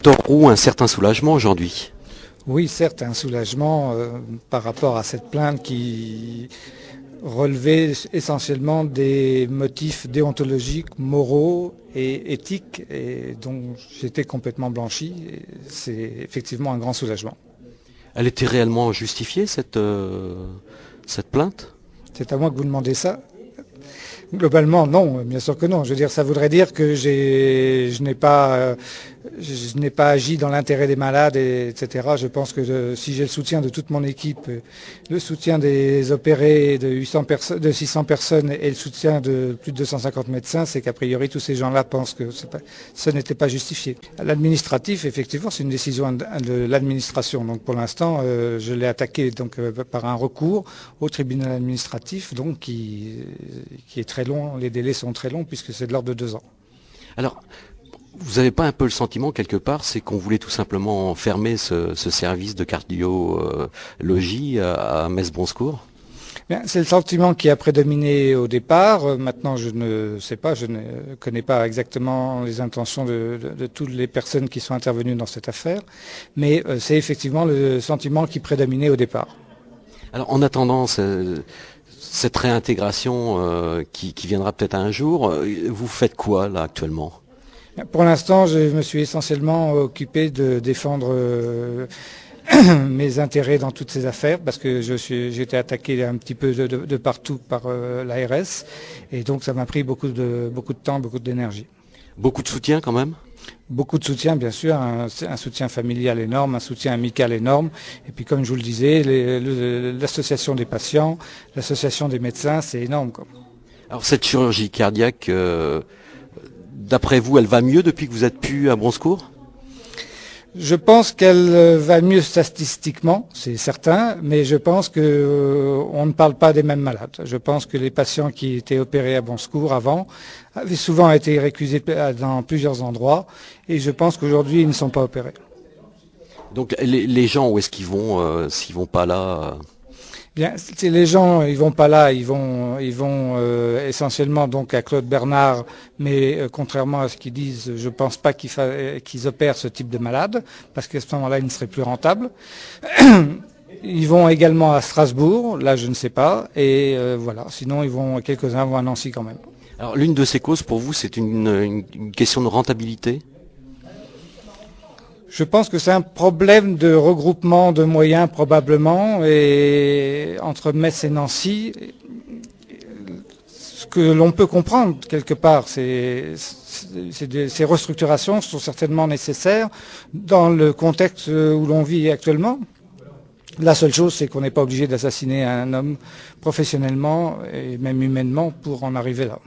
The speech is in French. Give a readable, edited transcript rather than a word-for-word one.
Torroux, un certain soulagement aujourd'hui. Oui, certes, un soulagement par rapport à cette plainte qui relevait essentiellement des motifs déontologiques, moraux et éthiques, et dont j'étais complètement blanchi. C'est effectivement un grand soulagement. Elle était réellement justifiée, cette plainte? C'est à moi que vous demandez ça. Globalement, non, bien sûr que non. Je veux dire, ça voudrait dire que je n'ai pas agi dans l'intérêt des malades, etc. Je pense que si j'ai le soutien de toute mon équipe, le soutien des opérés de 600 personnes et le soutien de plus de 250 médecins, c'est qu'a priori tous ces gens-là pensent que ce n'était pas justifié. L'administratif, effectivement, c'est une décision de l'administration. Donc pour l'instant, je l'ai attaqué par un recours au tribunal administratif, donc qui est très long. Les délais sont très longs puisque c'est de l'ordre de 2 ans. Alors, vous n'avez pas un peu le sentiment quelque part, c'est qu'on voulait tout simplement fermer ce service de cardiologie à Metz-Bronsecourt? C'est le sentiment qui a prédominé au départ. Maintenant, je ne sais pas, je ne connais pas exactement les intentions de toutes les personnes qui sont intervenues dans cette affaire, mais c'est effectivement le sentiment qui prédominait au départ. Alors, en attendant cette réintégration qui viendra peut-être un jour, vous faites quoi là actuellement? Pour l'instant, je me suis essentiellement occupé de défendre mes intérêts dans toutes ces affaires parce que j'ai été attaqué un petit peu de partout par l'ARS et donc ça m'a pris beaucoup de temps, beaucoup d'énergie. Beaucoup de soutien quand même? Beaucoup de soutien, bien sûr, un soutien familial énorme, un soutien amical énorme. Et puis, comme je vous le disais, l'association des patients, l'association des médecins, c'est énorme, quoi. Alors, cette chirurgie cardiaque, d'après vous, elle va mieux depuis que vous êtes plus à Bronsecourt? Je pense qu'elle va mieux statistiquement, c'est certain, mais je pense qu'on ne parle pas des mêmes malades. Je pense que les patients qui étaient opérés à Bronsecourt avant avaient souvent été récusés dans plusieurs endroits, et je pense qu'aujourd'hui ils ne sont pas opérés. Donc les gens, où est-ce qu'ils vont s'ils vont pas là? Bien, les gens, ils vont pas là, ils vont essentiellement donc à Claude Bernard, mais contrairement à ce qu'ils disent, je pense pas qu'ils opèrent ce type de malade, parce qu'à ce moment-là, ils ne seraient plus rentables. Ils vont également à Strasbourg, là je ne sais pas, et voilà. Sinon, quelques-uns vont à Nancy quand même. Alors l'une de ces causes pour vous, c'est une question de rentabilité? Je pense que c'est un problème de regroupement de moyens probablement et entre Metz et Nancy. Ce que l'on peut comprendre quelque part, ces restructurations sont certainement nécessaires dans le contexte où l'on vit actuellement. La seule chose, c'est qu'on n'est pas obligé d'assassiner un homme professionnellement et même humainement pour en arriver là.